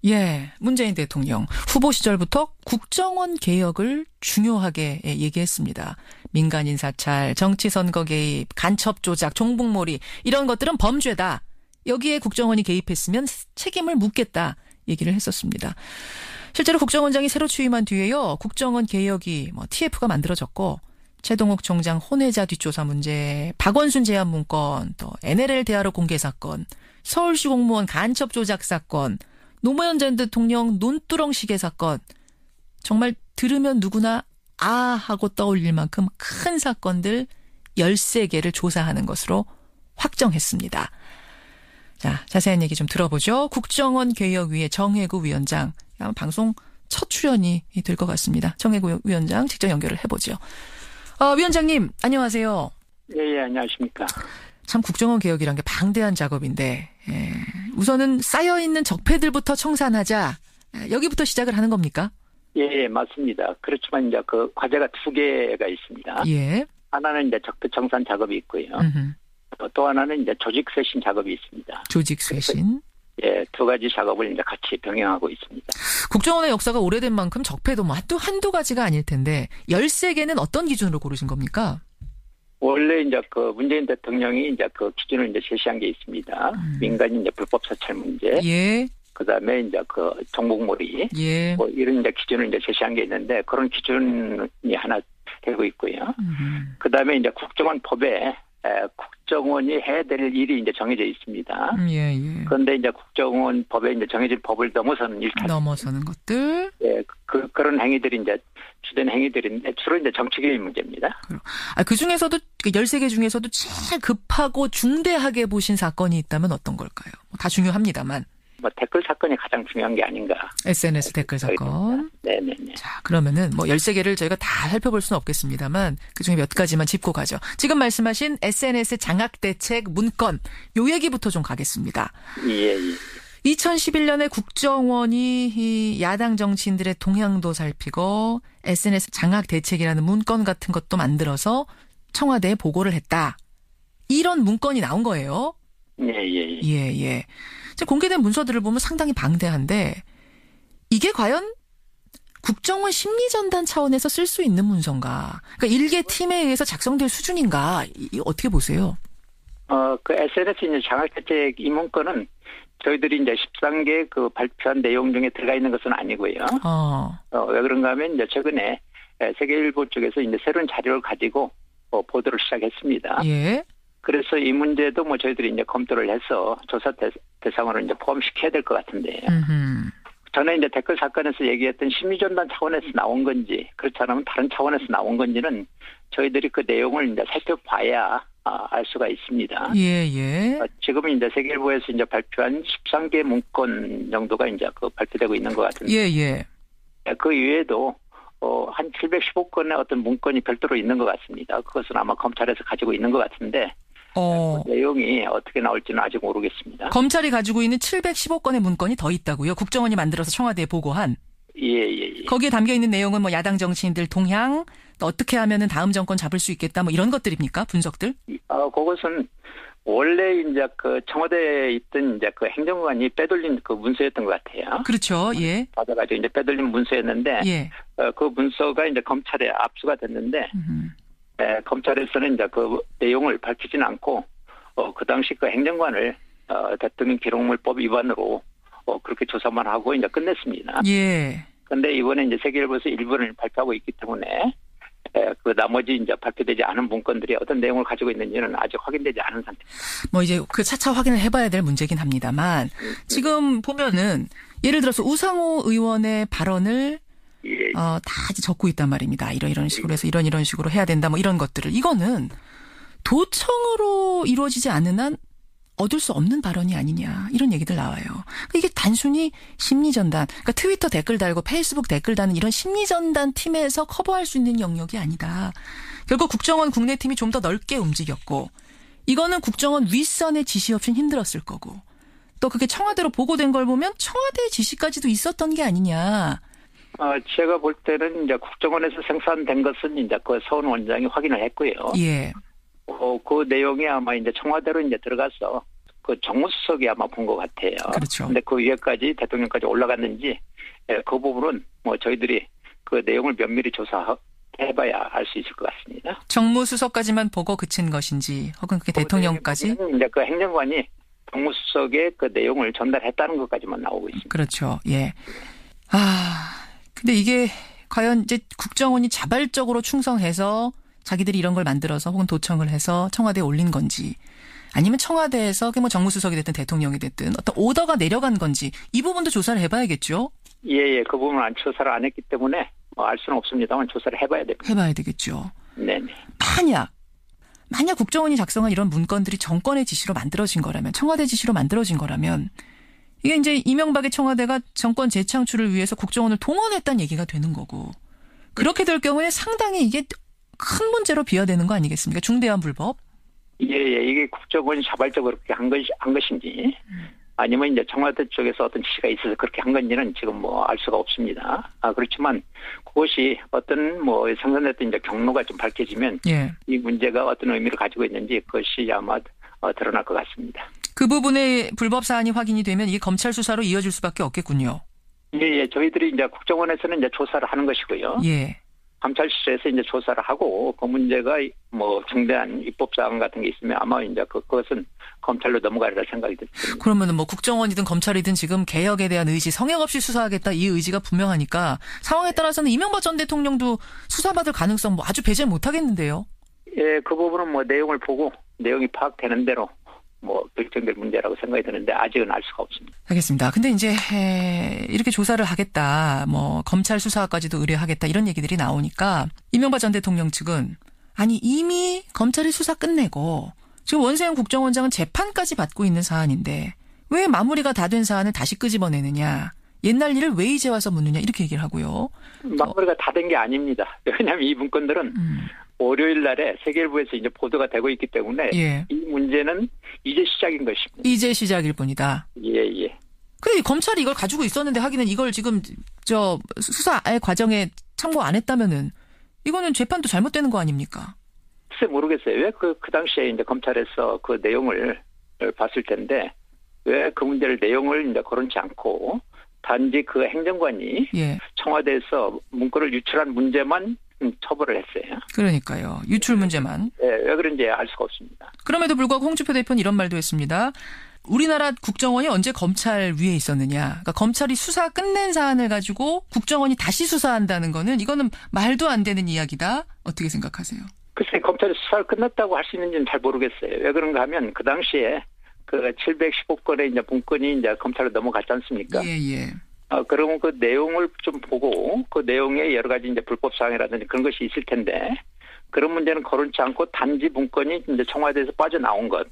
예, 문재인 대통령 후보 시절부터 국정원 개혁을 중요하게 얘기했습니다. 민간인 사찰, 정치 선거 개입, 간첩 조작, 종북몰이 이런 것들은 범죄다. 여기에 국정원이 개입했으면 책임을 묻겠다 얘기를 했었습니다. 실제로 국정원장이 새로 취임한 뒤에요. 국정원 개혁이 TF가 만들어졌고 최동욱 총장 혼외자 뒷조사 문제, 박원순 제안 문건, 또 NLL 대화로 공개 사건, 서울시 공무원 간첩 조작 사건, 노무현 전 대통령 논두렁 시계 사건. 정말 들으면 누구나 아 하고 떠올릴 만큼 큰 사건들 13개를 조사하는 것으로 확정했습니다. 자, 자세한 얘기 좀 들어보죠. 국정원 개혁위의 정혜구 위원장. 아마 방송 첫 출연이 될 것 같습니다. 정혜구 위원장 직접 연결을 해보죠. 위원장님, 안녕하세요. 예, 안녕하십니까. 참 국정원 개혁이란 게 방대한 작업인데, 우선은 쌓여있는 적폐들부터 청산하자. 여기부터 시작을 하는 겁니까? 예, 맞습니다. 그렇지만 이제 그 과제가 2개가 있습니다. 예. 하나는 이제 적폐 청산 작업이 있고요. 또 하나는 이제 조직 쇄신 작업이 있습니다. 조직 쇄신. 예, 2가지 작업을 이제 같이 병행하고 있습니다. 국정원의 역사가 오래된 만큼 적폐도 한두 가지가 아닐 텐데 13개는 어떤 기준으로 고르신 겁니까? 원래 이제 그 문재인 대통령이 이제 그 기준을 이제 제시한 게 있습니다. 민간인 이제 불법 사찰 문제. 예. 그다음에 이제 그 종북몰이. 예. 이런 이제 기준을 이제 제시한 게 있는데 그런 기준이 하나 되고 있고요. 그다음에 이제 국정원 법에 국정원이 해야 될 일이 이제 정해져 있습니다. 예. 그런데 이제 국정원 법에 이제 정해진 법을 넘어서는 일탈. 넘어서는 것들. 예, 그런 행위들이 이제 주된 행위들인데 주로 이제 정치개입 문제입니다. 그 중에서도 13개 중에서도 제일 급하고 중대하게 보신 사건이 있다면 어떤 걸까요? 다 중요합니다만. 댓글 사건이 가장 중요한 게 아닌가. SNS 댓글 사건. 네네네. 자, 그러면은 13개를 저희가 다 살펴볼 수는 없겠습니다만 그중에 몇 가지만 짚고 가죠. 지금 말씀하신 SNS 장악 대책 문건 요 얘기부터 좀 가겠습니다. 예. 2011년에 국정원이 이 야당 정치인들의 동향도 살피고 SNS 장악 대책이라는 문건 같은 것도 만들어서 청와대에 보고를 했다. 이런 문건이 나온 거예요. 예. 공개된 문서들을 보면 상당히 방대한데 이게 과연 국정원 심리전단 차원에서 쓸 수 있는 문서인가? 그러니까 일개 팀에 의해서 작성될 수준인가? 어떻게 보세요? 그 SNS 이제 장학대책 이 문건은 저희들이 이제 13개 그 발표한 내용 중에 들어가 있는 것은 아니고요. 왜 그런가 하면 이제 최근에 세계일보 쪽에서 이제 새로운 자료를 가지고 보도를 시작했습니다. 예. 그래서 이 문제도 저희들이 이제 검토를 해서 조사 대상으로 이제 포함시켜야 될 것 같은데요. 전에 이제 댓글 사건에서 얘기했던 심리전단 차원에서 나온 건지 그렇지 않으면 다른 차원에서 나온 건지는 저희들이 그 내용을 이제 살펴봐야 알 수가 있습니다. 예. 지금은 이제 세계일보에서 이제 발표한 13개 문건 정도가 이제 그 발표되고 있는 것 같은데. 예. 그 이외에도 한 715건의 어떤 문건이 별도로 있는 것 같습니다. 그것은 아마 검찰에서 가지고 있는 것 같은데. 그 내용이 어떻게 나올지는 아직 모르겠습니다. 검찰이 가지고 있는 715건의 문건이 더 있다고요? 국정원이 만들어서 청와대에 보고한? 예. 거기에 담겨있는 내용은 야당 정치인들 동향, 또 어떻게 하면은 다음 정권 잡을 수 있겠다, 이런 것들입니까? 분석들? 그것은 원래 이제 그 청와대에 있던 이제 그 행정관이 빼돌린 그 문서였던 것 같아요. 그렇죠, 예. 받아가지고 이제 빼돌린 문서였는데, 예. 그 문서가 이제 검찰에 압수가 됐는데, 검찰에서는 이제 그 내용을 밝히지는 않고 그 당시 그 행정관을 대통령 기록물법 위반으로 그렇게 조사만 하고 이제 끝냈습니다. 예. 그런데 이번에 이제 세계일보에서 일부를 발표하고 있기 때문에 그 나머지 이제 발표되지 않은 문건들이 어떤 내용을 가지고 있는지는 아직 확인되지 않은 상태입니다. 이제 그 차차 확인을 해봐야 될 문제긴 합니다만 지금 보면은 예를 들어서 우상호 의원의 발언을 다 이제 적고 있단 말입니다. 이런 식으로 해서 이런 식으로 해야 된다. 이런 것들을. 이거는 도청으로 이루어지지 않는 한 얻을 수 없는 발언이 아니냐. 이런 얘기들 나와요. 이게 단순히 심리전단, 그러니까 트위터 댓글 달고 페이스북 댓글 다는 이런 심리전단 팀에서 커버할 수 있는 영역이 아니다. 결국 국정원 국내팀이 좀 더 넓게 움직였고 이거는 국정원 윗선의 지시 없이는 힘들었을 거고 또 그게 청와대로 보고된 걸 보면 청와대의 지시까지도 있었던 게 아니냐. 제가 볼 때는 이제 국정원에서 생산된 것은 이제 그 서훈 원장이 확인을 했고요. 예. 그 내용이 아마 이제 청와대로 이제 들어가서 그 정무수석이 아마 본 것 같아요. 그렇죠. 근데 그 위에까지 대통령까지 올라갔는지 그 부분은 뭐 저희들이 그 내용을 면밀히 조사해봐야 알 수 있을 것 같습니다. 정무수석까지만 보고 그친 것인지 혹은 그게 대통령까지? 이제 그 행정관이 정무수석의 그 내용을 전달했다는 것까지만 나오고 있습니다. 그렇죠. 예. 근데 이게 과연 이제 국정원이 자발적으로 충성해서 자기들이 이런 걸 만들어서 혹은 도청을 해서 청와대에 올린 건지 아니면 청와대에서 뭐 정무수석이 됐든 대통령이 됐든 어떤 오더가 내려간 건지 이 부분도 조사를 해봐야겠죠? 예. 그 부분은 조사를 안 했기 때문에 알 수는 없습니다만 조사를 해봐야 됩니다. 해봐야 되겠죠. 네네. 만약 국정원이 작성한 이런 문건들이 정권의 지시로 만들어진 거라면 청와대 지시로 만들어진 거라면 이게 이제 이명박의 청와대가 정권 재창출을 위해서 국정원을 동원했다는 얘기가 되는 거고 그렇게 될 경우에 상당히 이게 큰 문제로 비화되는 거 아니겠습니까? 중대한 불법. 예. 이게 국정원이 자발적으로 그렇게 한 것인지 아니면 이제 청와대 쪽에서 어떤 지시가 있어서 그렇게 한 건지는 지금 뭐 알 수가 없습니다. 그렇지만 그것이 어떤 뭐 생산됐던 이제 경로가 좀 밝혀지면 예. 이 문제가 어떤 의미를 가지고 있는지 그것이 아마 드러날 것 같습니다. 그 부분의 불법 사안이 확인이 되면 이게 검찰 수사로 이어질 수밖에 없겠군요. 예. 저희들이 이제 국정원에서는 이제 조사를 하는 것이고요. 예. 감찰실에서 이제 조사를 하고 그 문제가 뭐 중대한 입법 사안 같은 게 있으면 아마 이제 그것은 검찰로 넘어가리라 생각이 듭니다. 그러면은 뭐 국정원이든 검찰이든 지금 개혁에 대한 의지, 성역 없이 수사하겠다 이 의지가 분명하니까 상황에 따라서는 이명박 전 대통령도 수사받을 가능성 뭐 아주 배제 못하겠는데요. 예, 그 부분은 뭐 내용을 보고 내용이 파악되는 대로 뭐 결정될 문제라고 생각이 드는데 아직은 알 수가 없습니다. 알겠습니다. 근데 이제 이렇게 조사를 하겠다, 뭐 검찰 수사까지도 의뢰하겠다 이런 얘기들이 나오니까 이명박 전 대통령 측은 아니 이미 검찰이 수사 끝내고 지금 원세훈 국정원장은 재판까지 받고 있는 사안인데 왜 마무리가 다 된 사안을 다시 끄집어내느냐. 옛날 일을 왜 이제 와서 묻느냐 이렇게 얘기를 하고요. 마무리가 다 된 게 아닙니다. 왜냐하면 이 문건들은 월요일 날에 세계일보에서 이제 보도가 되고 있기 때문에 예. 이 문제는 이제 시작인 것입니다. 이제 시작일 뿐이다. 예. 근데 검찰이 이걸 가지고 있었는데 하기는 이걸 지금 수사의 과정에 참고 안 했다면은 이거는 재판도 잘못되는 거 아닙니까? 글쎄 모르겠어요. 왜 그 당시에 이제 검찰에서 그 내용을 봤을 텐데 왜 그 문제를 내용을 이제 거론치 않고 단지 그 행정관이 예. 청와대에서 문건을 유출한 문제만 처벌을 했어요. 그러니까요. 유출 문제만. 네, 왜 그런지 알 수가 없습니다. 그럼에도 불구하고 홍준표 대표는 이런 말도 했습니다. 우리나라 국정원이 언제 검찰 위에 있었느냐. 그러니까 검찰이 수사 끝낸 사안을 가지고 국정원이 다시 수사한다는 거는 이거는 말도 안 되는 이야기다. 어떻게 생각하세요? 글쎄 검찰이 수사를 끝났다고 할 수 있는지는 잘 모르겠어요. 왜 그런가 하면 그 당시에 그 715건의 이제 문건이 이제 검찰로 넘어갔지 않습니까? 예. 그러면 그 내용을 좀 보고 그 내용에 여러 가지 이제 불법 사항이라든지 그런 것이 있을 텐데 그런 문제는 거론치 않고 단지 문건이 이제 청와대에서 빠져나온 것,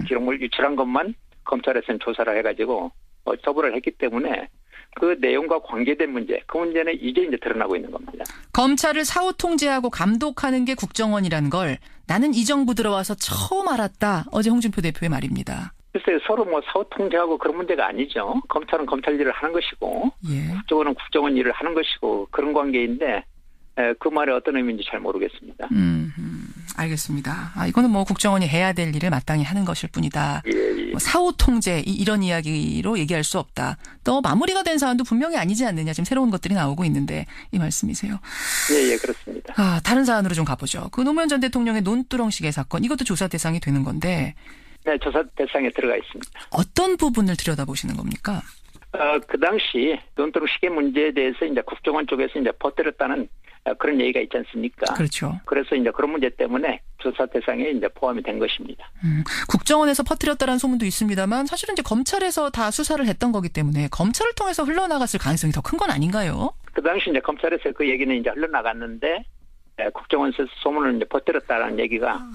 기록물 유출한 것만 검찰에서는 조사를 해가지고 처벌을 했기 때문에 그 내용과 관계된 문제, 그 문제는 이제 드러나고 있는 겁니다. 검찰을 사후 통제하고 감독하는 게 국정원이라는 걸 나는 이 정부 들어와서 처음 알았다. 어제 홍준표 대표의 말입니다. 글쎄요, 서로 뭐 사후 통제하고 그런 문제가 아니죠. 검찰은 검찰 일을 하는 것이고, 예. 국정원은 국정원 일을 하는 것이고 그런 관계인데 그 말이 어떤 의미인지 잘 모르겠습니다. 알겠습니다. 이거는 뭐 국정원이 해야 될 일을 마땅히 하는 것일 뿐이다. 예. 뭐 사후 통제 이런 이야기로 얘기할 수 없다. 또 마무리가 된 사안도 분명히 아니지 않느냐. 지금 새로운 것들이 나오고 있는데 이 말씀이세요. 예, 그렇습니다. 다른 사안으로 좀 가보죠. 그 노무현 전 대통령의 논두렁 시계 사건 이것도 조사 대상이 되는 건데. 네, 조사 대상에 들어가 있습니다. 어떤 부분을 들여다보시는 겁니까? 그 당시 논두렁 시계 문제에 대해서 이제 국정원 쪽에서 이제 퍼뜨렸다는 그런 얘기가 있지 않습니까? 그렇죠. 그래서 이제 그런 문제 때문에 조사 대상에 이제 포함이 된 것입니다. 국정원에서 퍼뜨렸다는 소문도 있습니다만 사실은 이제 검찰에서 다 수사를 했던 거기 때문에 검찰을 통해서 흘러나갔을 가능성이 더 큰 건 아닌가요? 그 당시 이제 검찰에서 그 얘기는 이제 흘러나갔는데 국정원에서 소문을 이제 퍼뜨렸다는 얘기가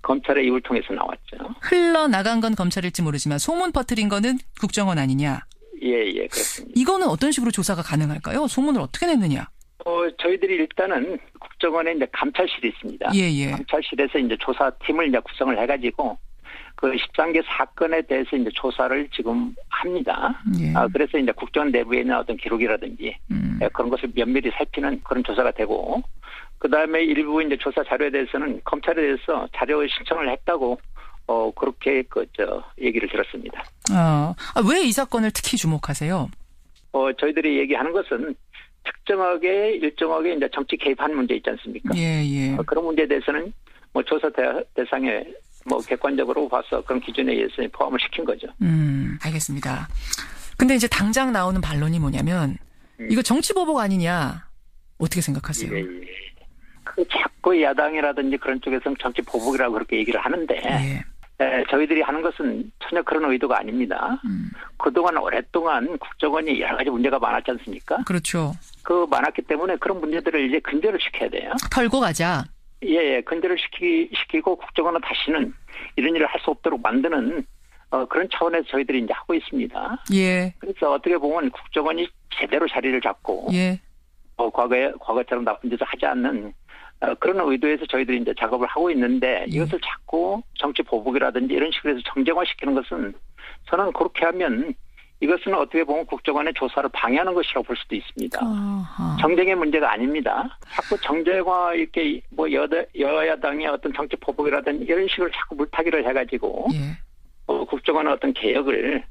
검찰의 입을 통해서 나왔죠. 흘러나간 건 검찰일지 모르지만 소문 퍼뜨린 거는 국정원 아니냐? 예, 그렇습니다. 이거는 어떤 식으로 조사가 가능할까요? 소문을 어떻게 냈느냐? 저희들이 일단은 국정원에 이제 감찰실이 있습니다. 예. 감찰실에서 이제 조사팀을 이제 구성을 해가지고 그 13개 사건에 대해서 이제 조사를 지금 합니다. 예. 그래서 이제 국정원 내부에 있는 어떤 기록이라든지 그런 것을 면밀히 살피는 그런 조사가 되고 그 다음에 일부 이제 조사 자료에 대해서는 검찰에 대해서 자료 신청을 했다고 그렇게 얘기를 들었습니다. 왜 이 사건을 특히 주목하세요? 저희들이 얘기하는 것은 특정하게 일정하게 이제 정치 개입한 문제 있지 않습니까? 예. 그런 문제에 대해서는 조사 대상에 객관적으로 봐서 그런 기준에 의해서 포함을 시킨 거죠. 알겠습니다. 근데 이제 당장 나오는 반론이 뭐냐면 이거 정치 보복 아니냐? 어떻게 생각하세요? 예. 자꾸 야당이라든지 그런 쪽에서는 정치 보복이라고 그렇게 얘기를 하는데 저희들이 하는 것은 전혀 그런 의도가 아닙니다. 그동안 오랫동안 국정원이 여러 가지 문제가 많았지 않습니까? 그렇죠. 많았기 때문에 그런 문제들을 이제 근절을 시켜야 돼요. 털고 가자. 예, 근절을 시키고 국정원은 다시는 이런 일을 할 수 없도록 만드는 그런 차원에서 저희들이 이제 하고 있습니다. 예. 그래서 어떻게 보면 국정원이 제대로 자리를 잡고 과거처럼 나쁜 짓을 하지 않는 그런 의도에서 저희들이 이제 작업을 하고 있는데 이것을 자꾸 정치 보복이라든지 이런 식으로 해서 정쟁화시키는 것은 저는 그렇게 하면 이것은 어떻게 보면 국정원의 조사를 방해하는 것이라고 볼 수도 있습니다. 정쟁의 문제가 아닙니다. 자꾸 정쟁화 이렇게 여야당의 어떤 정치 보복이라든지 이런 식으로 자꾸 물타기를 해가지고 국정원의 어떤 개혁을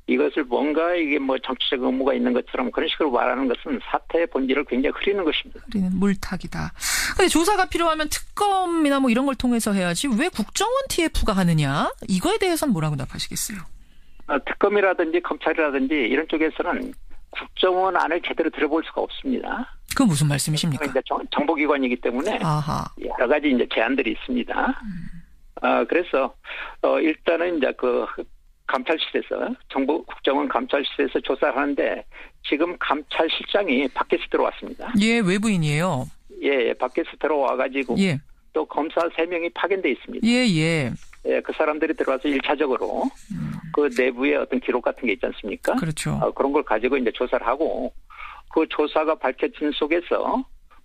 이것을 뭔가 이게 정치적 의무가 있는 것처럼 그런 식으로 말하는 것은 사태의 본질을 굉장히 흐리는 것입니다. 흐리는 물타기다. 근데 조사가 필요하면 특검이나 이런 걸 통해서 해야지 왜 국정원 TF가 하느냐? 이거에 대해서는 뭐라고 답하시겠어요? 특검이라든지 검찰이라든지 이런 쪽에서는 국정원 안을 제대로 들어볼 수가 없습니다. 그건 무슨 말씀이십니까? 이제 정보기관이기 때문에 여러 가지 이제 제한들이 있습니다. 그래서 일단은 이제 감찰실에서 국정원 감찰실에서 조사를 하는데 지금 감찰실장이 밖에서 들어왔습니다. 예, 외부인이에요. 예, 밖에서 들어와가지고 또 검사 3명이 파견돼 있습니다. 예, 그 사람들이 들어와서 1차적으로 그 내부의 어떤 기록 같은 게 있지 않습니까? 그렇죠. 그런 걸 가지고 이제 조사를 하고 그 조사가 밝혀진 속에서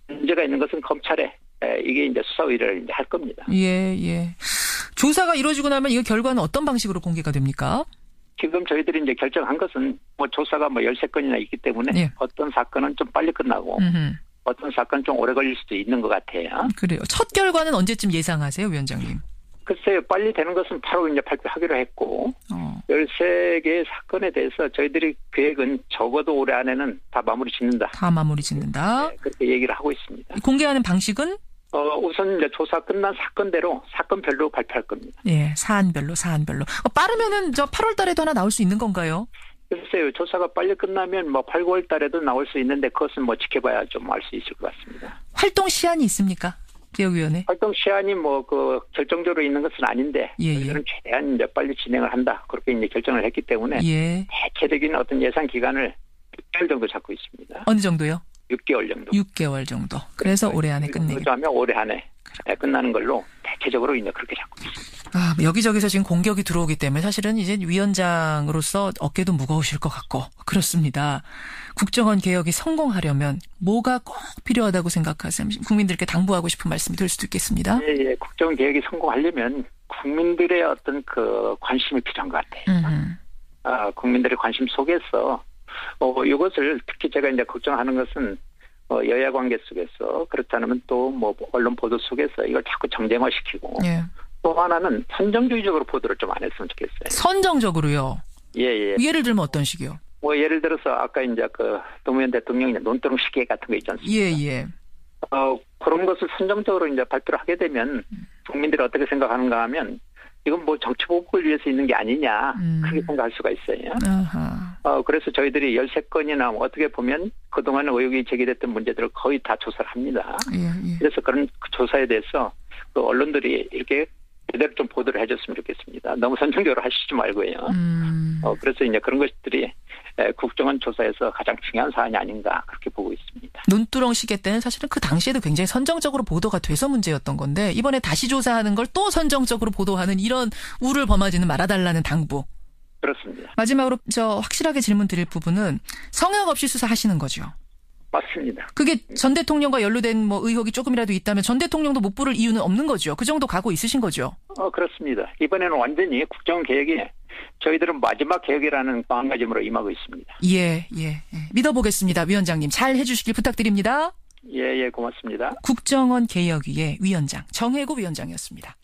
문제가 있는 것은 검찰에 이게 이제 수사 의뢰를 이제 할 겁니다. 예. 조사가 이루어지고 나면 이 결과는 어떤 방식으로 공개가 됩니까? 지금 저희들이 이제 결정한 것은 조사가 13건이나 있기 때문에 어떤 사건은 좀 빨리 끝나고 어떤 사건은 좀 오래 걸릴 수도 있는 것 같아요. 그래요. 첫 결과는 언제쯤 예상하세요, 위원장님? 글쎄요. 빨리 되는 것은 바로 이제 발표하기로 했고 13개의 사건에 대해서 저희들이 계획은 적어도 올해 안에는 다 마무리 짓는다. 네, 그렇게 얘기를 하고 있습니다. 공개하는 방식은? 우선 이제 조사 끝난 사건대로 사건별로 발표할 겁니다. 예, 사안별로. 빠르면은 8월 달에도 하나 나올 수 있는 건가요? 글쎄요. 조사가 빨리 끝나면 8, 9월 달에도 나올 수 있는데 그것은 지켜봐야 좀 알 수 있을 것 같습니다. 활동 시한이 있습니까? 개혁위원회? 활동 시한이 결정적으로 있는 것은 아닌데 저희들은 최대한 이제 빨리 진행을 한다. 그렇게 이제 결정을 했기 때문에 대체적인 어떤 예상 기간을 6개월 정도 잡고 있습니다. 어느 정도요? 6개월 정도. 그래서 올해 안에 끝내겠다. 그렇다면 올해 안에 끝나는 걸로 대체적으로 이제 그렇게 잡고 있습니다. 여기저기서 지금 공격이 들어오기 때문에 사실은 이제 위원장으로서 어깨도 무거우실 것 같고 그렇습니다. 국정원 개혁이 성공하려면 뭐가 꼭 필요하다고 생각하세요? 국민들께 당부하고 싶은 말씀이 될 수도 있겠습니다. 예. 국정원 개혁이 성공하려면 국민들의 어떤 관심이 필요한 것 같아요. 국민들의 관심 속에서 이것을 특히 제가 이제 걱정하는 것은 여야 관계 속에서 그렇지 않으면 또 언론 보도 속에서 이걸 자꾸 정쟁화시키고 또 하나는 선정주의적으로 보도를 좀 안 했으면 좋겠어요. 선정적으로요? 예. 예를 들면 어떤 식이요? 예를 들어서 아까 이제 노무현 대통령이 논두렁 시계 같은 거 있지 않습니까? 예. 그런 것을 선정적으로 이제 발표를 하게 되면 국민들이 어떻게 생각하는가 하면 이건 정치 보복을 위해서 있는 게 아니냐 그렇게 생각할 수가 있어요. 그래서 저희들이 13건이나 어떻게 보면 그동안 의혹이 제기됐던 문제들을 거의 다 조사를 합니다. 그래서 그런 조사에 대해서 언론들이 이렇게 제대로 좀 보도를 해줬으면 좋겠습니다. 너무 선정적으로 하시지 말고요. 그래서 이제 그런 것들이 국정원 조사에서 가장 중요한 사안이 아닌가 그렇게 보고 있습니다. 논두렁 시계 때는 사실은 그 당시에도 굉장히 선정적으로 보도가 돼서 문제였던 건데 이번에 다시 조사하는 걸 또 선정적으로 보도하는 이런 우를 범하지는 말아달라는 당부. 그렇습니다. 마지막으로 확실하게 질문 드릴 부분은 성역 없이 수사하시는 거죠? 맞습니다. 그게 전 대통령과 연루된 의혹이 조금이라도 있다면 전 대통령도 못 부를 이유는 없는 거죠? 그 정도 각오 있으신 거죠? 그렇습니다. 이번에는 완전히 국정원 개혁이 저희들은 마지막 개혁이라는 마음가짐으로 임하고 있습니다. 예. 믿어보겠습니다. 위원장님 잘 해주시길 부탁드립니다. 예, 고맙습니다. 국정원 개혁위의 위원장 정혜구 위원장이었습니다.